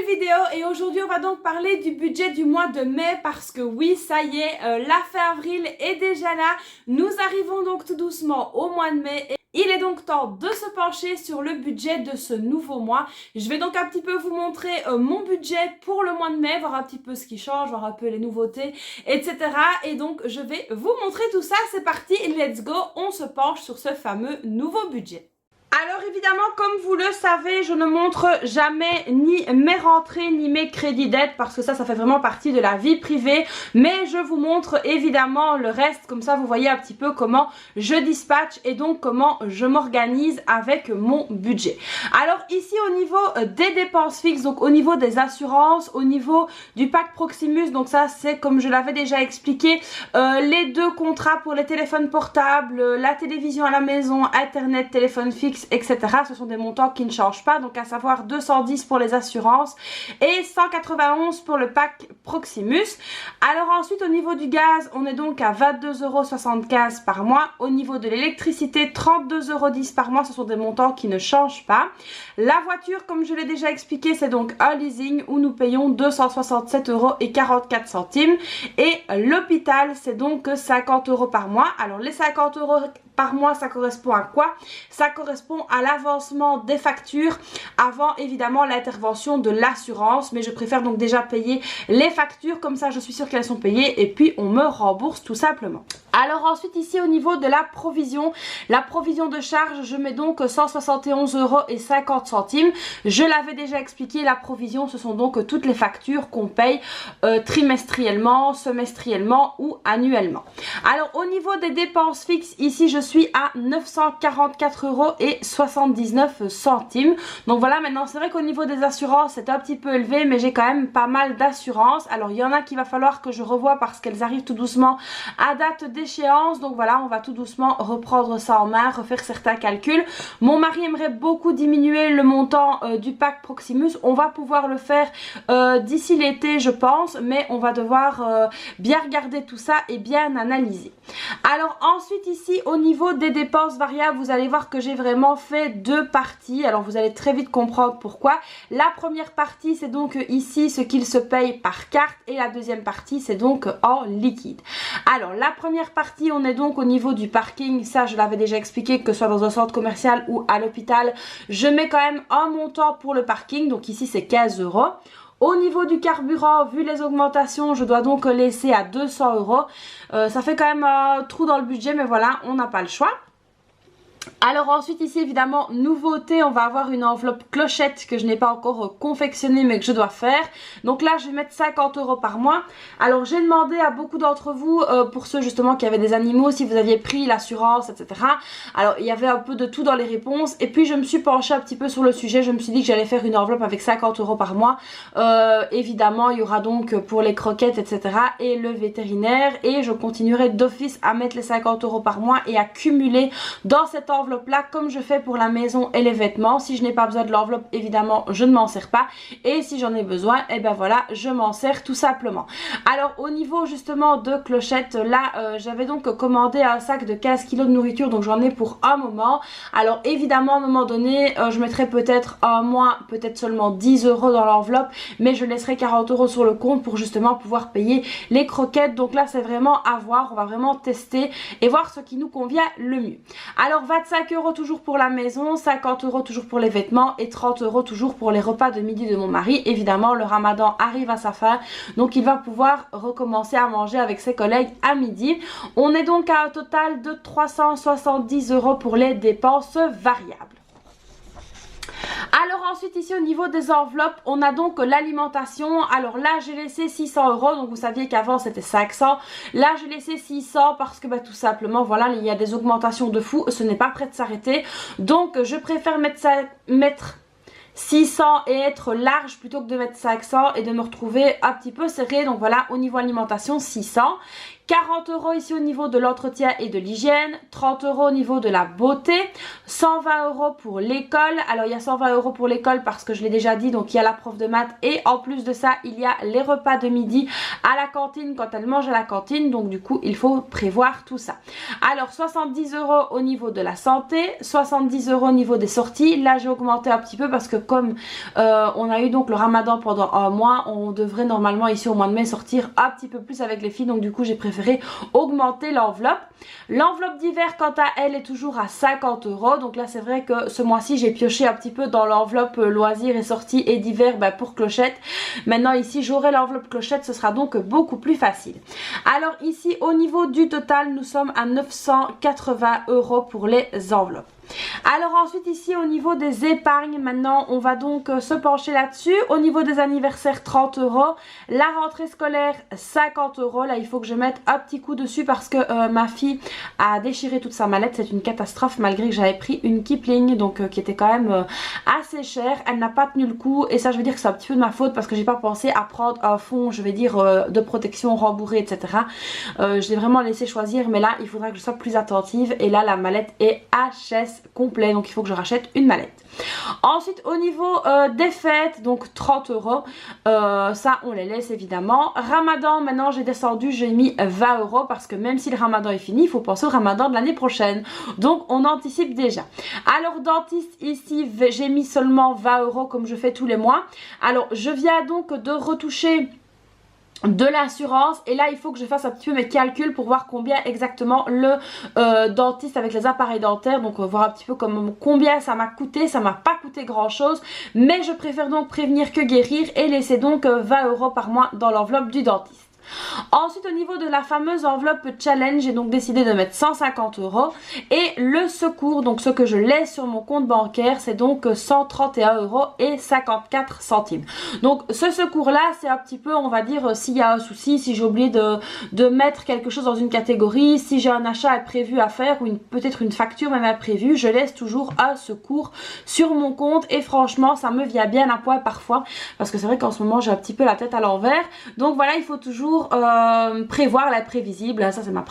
nouvelle vidéo et aujourd'hui on va donc parler du budget du mois de mai parce que oui, ça y est, la fin avril est déjà là. Nous arrivons donc tout doucement au mois de mai et il est donc temps de se pencher sur le budget de ce nouveau mois. Je vais donc un petit peu vous montrer mon budget pour le mois de mai, voir un petit peu ce qui change, voir un peu les nouveautés, etc. Et donc je vais vous montrer tout ça. C'est parti, let's go, on se penche sur ce fameux nouveau budget. Alors évidemment, comme vous le savez, je ne montre jamais ni mes rentrées ni mes crédits d'aide parce que ça fait vraiment partie de la vie privée. Mais je vous montre évidemment le reste, comme ça vous voyez un petit peu comment je dispatche et donc comment je m'organise avec mon budget. Alors ici au niveau des dépenses fixes, donc au niveau des assurances, au niveau du pack Proximus, donc ça c'est comme je l'avais déjà expliqué, les deux contrats pour les téléphones portables, la télévision à la maison, internet, téléphone fixe, etc. Ce sont des montants qui ne changent pas, donc à savoir 210 pour les assurances et 191 pour le pack Proximus. Alors ensuite au niveau du gaz, on est donc à 22,75 € par mois. Au niveau de l'électricité, 32,10 € par mois, ce sont des montants qui ne changent pas. La voiture, comme je l'ai déjà expliqué, c'est donc un leasing où nous payons 267,44 € et l'hôpital, c'est donc 50 € par mois. Alors les 50 € par mois, ça correspond à quoi? Ça correspond à l'avancement des factures avant évidemment l'intervention de l'assurance, mais je préfère donc déjà payer les factures, comme ça je suis sûre qu'elles sont payées et puis on me rembourse tout simplement. Alors ensuite ici au niveau de la provision de charge, je mets donc 171,50 €. Je l'avais déjà expliqué, la provision ce sont donc toutes les factures qu'on paye trimestriellement, semestriellement ou annuellement. Alors au niveau des dépenses fixes, ici je suis à 944,79 €. Donc voilà, maintenant c'est vrai qu'au niveau des assurances c'est un petit peu élevé, mais j'ai quand même pas mal d'assurances. Alors il y en a qu'il va falloir que je revoie parce qu'elles arrivent tout doucement à date d'échéance. Donc voilà, on va tout doucement reprendre ça en main, refaire certains calculs. Mon mari aimerait beaucoup diminuer le montant du pack Proximus. On va pouvoir le faire d'ici l'été je pense, mais on va devoir bien regarder tout ça et bien analyser. Alors ensuite ici au niveau des dépenses variables, vous allez voir que j'ai vraiment fait deux parties. Alors vous allez très vite comprendre pourquoi. La première partie c'est donc ici ce qu'il se paye par carte et la deuxième partie c'est donc en liquide. Alors la première partie, on est donc au niveau du parking. Ça je l'avais déjà expliqué, que ce soit dans un centre commercial ou à l'hôpital, je mets quand même un montant pour le parking. Donc ici c'est 15 €. Au niveau du carburant, vu les augmentations, je dois donc laisser à 200 €. Ça fait quand même un trou dans le budget, mais voilà, on n'a pas le choix. Alors ensuite ici évidemment nouveauté, on va avoir une enveloppe clochette que je n'ai pas encore confectionnée mais que je dois faire. Donc là je vais mettre 50 € par mois. Alors j'ai demandé à beaucoup d'entre vous, pour ceux justement qui avaient des animaux, si vous aviez pris l'assurance, etc. Alors il y avait un peu de tout dans les réponses et puis je me suis penchée un petit peu sur le sujet. Je me suis dit que j'allais faire une enveloppe avec 50 € par mois. Évidemment il y aura donc pour les croquettes, etc. et le vétérinaire, et je continuerai d'office à mettre les 50 € par mois et à cumuler dans cette enveloppe là comme je fais pour la maison et les vêtements. Si je n'ai pas besoin de l'enveloppe, évidemment je ne m'en sers pas, et si j'en ai besoin, et ben voilà, je m'en sers tout simplement. Alors au niveau justement de clochettes, là j'avais donc commandé un sac de 15 kg de nourriture, donc j'en ai pour un moment. Alors évidemment à un moment donné je mettrai peut-être un mois, peut-être seulement 10 € dans l'enveloppe, mais je laisserai 40 € sur le compte pour justement pouvoir payer les croquettes. Donc là c'est vraiment à voir, on va vraiment tester et voir ce qui nous convient le mieux. Alors 25 € toujours pour la maison, 50 € toujours pour les vêtements et 30 € toujours pour les repas de midi de mon mari. Évidemment le ramadan arrive à sa fin, donc il va pouvoir recommencer à manger avec ses collègues à midi. On est donc à un total de 370 € pour les dépenses variables. Alors ensuite ici au niveau des enveloppes, on a donc l'alimentation. Alors là j'ai laissé 600 €, donc vous saviez qu'avant c'était 500. Là j'ai laissé 600 parce que tout simplement voilà, il y a des augmentations de fou, ce n'est pas prêt de s'arrêter. Donc je préfère mettre 600 et être large plutôt que de mettre 500 et de me retrouver un petit peu serré. Donc voilà, au niveau alimentation 600. 40 € ici au niveau de l'entretien et de l'hygiène, 30 € au niveau de la beauté, 120 € pour l'école. Alors il y a 120 € pour l'école parce que je l'ai déjà dit, donc il y a la prof de maths et en plus de ça il y a les repas de midi à la cantine quand elle mange à la cantine, donc du coup il faut prévoir tout ça. Alors 70 € au niveau de la santé, 70 € au niveau des sorties. Là j'ai augmenté un petit peu parce que comme on a eu donc le ramadan pendant un mois, on devrait normalement ici au mois de mai sortir un petit peu plus avec les filles, donc du coup j'ai préféré augmenter l'enveloppe. L'enveloppe d'hiver quant à elle est toujours à 50 €, donc là c'est vrai que ce mois-ci j'ai pioché un petit peu dans l'enveloppe loisirs et sorties et d'hiver pour Clochette. Maintenant ici j'aurai l'enveloppe Clochette, ce sera donc beaucoup plus facile. Alors ici au niveau du total nous sommes à 980 € pour les enveloppes. Alors ensuite ici au niveau des épargnes, maintenant on va donc se pencher là-dessus. Au niveau des anniversaires 30 €, la rentrée scolaire 50 €. Là il faut que je mette un petit coup dessus parce que ma fille a déchiré toute sa mallette. C'est une catastrophe malgré que j'avais pris une Kipling donc qui était quand même assez chère. Elle n'a pas tenu le coup et ça je veux dire que c'est un petit peu de ma faute parce que j'ai pas pensé à prendre un fond je vais dire de protection rembourré etc. Je l'ai vraiment laissé choisir mais là il faudra que je sois plus attentive et là la mallette est HS complet donc il faut que je rachète une mallette. Ensuite au niveau des fêtes donc 30 €, ça on les laisse évidemment. Ramadan maintenant j'ai descendu, j'ai mis 20 € parce que même si le ramadan est fini il faut penser au ramadan de l'année prochaine donc on anticipe déjà. Alors dentiste ici j'ai mis seulement 20 € comme je fais tous les mois. Alors je viens donc de retoucher de l'assurance et là il faut que je fasse un petit peu mes calculs pour voir combien exactement le dentiste avec les appareils dentaires, donc voir un petit peu combien ça m'a coûté. Ça m'a pas coûté grand chose mais je préfère donc prévenir que guérir et laisser donc 20 € par mois dans l'enveloppe du dentiste. Ensuite au niveau de la fameuse enveloppe challenge j'ai donc décidé de mettre 150 € et le secours donc ce que je laisse sur mon compte bancaire c'est donc 131,54 €. Donc ce secours là c'est un petit peu on va dire s'il y a un souci, si j'ai oublié de mettre quelque chose dans une catégorie, si j'ai un achat prévu à faire ou peut-être une facture même imprévue, je laisse toujours un secours sur mon compte et franchement ça me vient bien à point parfois parce que c'est vrai qu'en ce moment j'ai un petit peu la tête à l'envers donc voilà il faut toujours prévoir l'imprévisible, ça c'est ma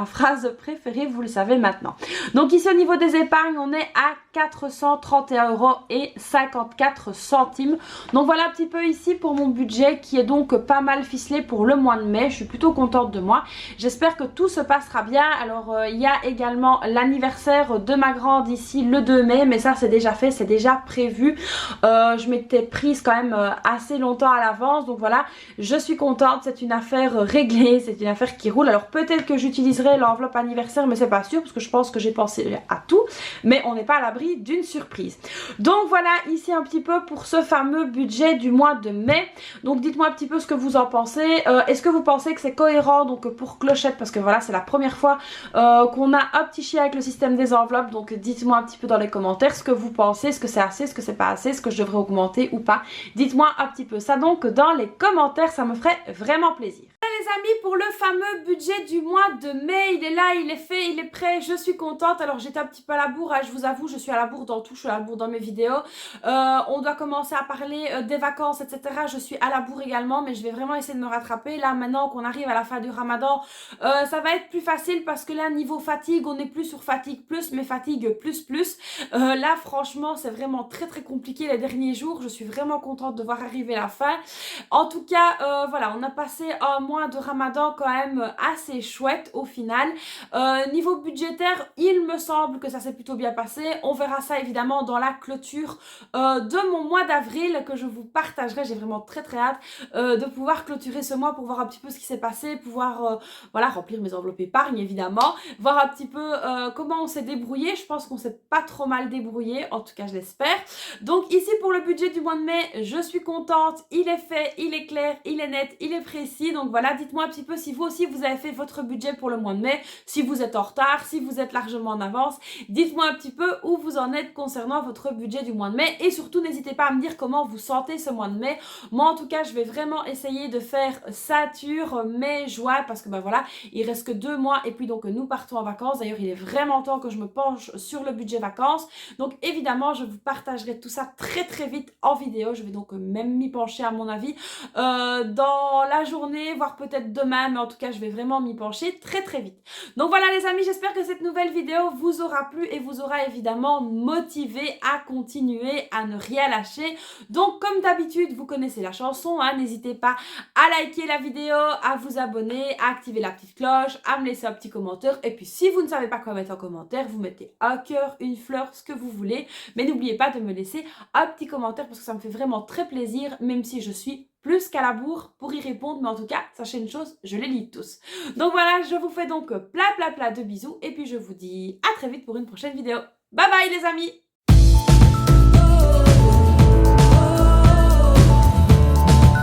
phrase préférée, vous le savez maintenant. Donc ici au niveau des épargnes on est à 431,54 €. Donc voilà un petit peu ici pour mon budget qui est donc pas mal ficelé pour le mois de mai. Je suis plutôt contente de moi, j'espère que tout se passera bien. Alors il y a également l'anniversaire de ma grande ici le 2 mai mais ça c'est déjà fait, c'est déjà prévu. Je m'étais prise quand même assez longtemps à l'avance donc voilà je suis contente, c'est une affaire réglée, c'est une affaire qui roule. Alors peut-être que j'utiliserai l'enveloppe anniversaire mais c'est pas sûr parce que je pense que j'ai pensé à tout mais on n'est pas à l'abri d'une surprise. Donc voilà ici un petit peu pour ce fameux budget du mois de mai. Donc dites-moi un petit peu ce que vous en pensez. Est-ce que vous pensez que c'est cohérent donc pour Clochette parce que voilà c'est la première fois qu'on a un petit chien avec le système des enveloppes donc dites-moi un petit peu dans les commentaires ce que vous pensez, est-ce que c'est assez, est-ce que c'est pas assez, est-ce que je devrais augmenter ou pas. Dites-moi un petit peu ça donc dans les commentaires, ça me ferait vraiment plaisir. Les amis pour le fameux budget du mois de mai, il est là, il est fait, il est prêt, je suis contente. Alors j'étais un petit peu à la bourre, hein, je vous avoue, je suis à la bourre dans tout, je suis à la bourre dans mes vidéos. On doit commencer à parler des vacances etc, je suis à la bourre également mais je vais vraiment essayer de me rattraper. Là maintenant qu'on arrive à la fin du ramadan, ça va être plus facile parce que là niveau fatigue, on n'est plus sur fatigue plus mais fatigue plus. Là franchement c'est vraiment très compliqué les derniers jours, je suis vraiment contente de voir arriver la fin. En tout cas voilà, on a passé un mois de ramadan quand même assez chouette au final. Niveau budgétaire il me semble que ça s'est plutôt bien passé. On verra ça évidemment dans la clôture de mon mois d'avril que je vous partagerai. J'ai vraiment très hâte de pouvoir clôturer ce mois pour voir un petit peu ce qui s'est passé, pouvoir voilà remplir mes enveloppes épargne évidemment, voir un petit peu comment on s'est débrouillé. Je pense qu'on s'est pas trop mal débrouillé, en tout cas je l'espère. Donc ici pour le budget du mois de mai je suis contente, il est fait, il est clair, il est net, il est précis. Donc voilà, dites-moi un petit peu si vous aussi vous avez fait votre budget pour le mois de mai, si vous êtes en retard, si vous êtes largement en avance. Dites-moi un petit peu où vous en êtes concernant votre budget du mois de mai et surtout n'hésitez pas à me dire comment vous sentez ce mois de mai. Moi en tout cas je vais vraiment essayer de faire ceinture mai, juin parce que ben voilà il reste que 2 mois et puis donc nous partons en vacances. D'ailleurs il est vraiment temps que je me penche sur le budget vacances donc évidemment je vous partagerai tout ça très vite en vidéo. Je vais donc même m'y pencher à mon avis dans la journée, voire voir peut-être demain, mais en tout cas je vais vraiment m'y pencher très très vite. Donc voilà les amis, j'espère que cette nouvelle vidéo vous aura plu et vous aura évidemment motivé à continuer, à ne rien lâcher. Donc comme d'habitude, vous connaissez la chanson, hein, n'hésitez pas à liker la vidéo, à vous abonner, à activer la petite cloche, à me laisser un petit commentaire. Et puis si vous ne savez pas quoi mettre en commentaire, vous mettez un cœur, une fleur, ce que vous voulez. Mais n'oubliez pas de me laisser un petit commentaire parce que ça me fait vraiment très plaisir, même si je suis plus qu'à la bourre pour y répondre. Mais en tout cas, sachez une chose, je les lis tous. Donc voilà, je vous fais donc plein de bisous et puis je vous dis à très vite pour une prochaine vidéo. Bye bye les amis!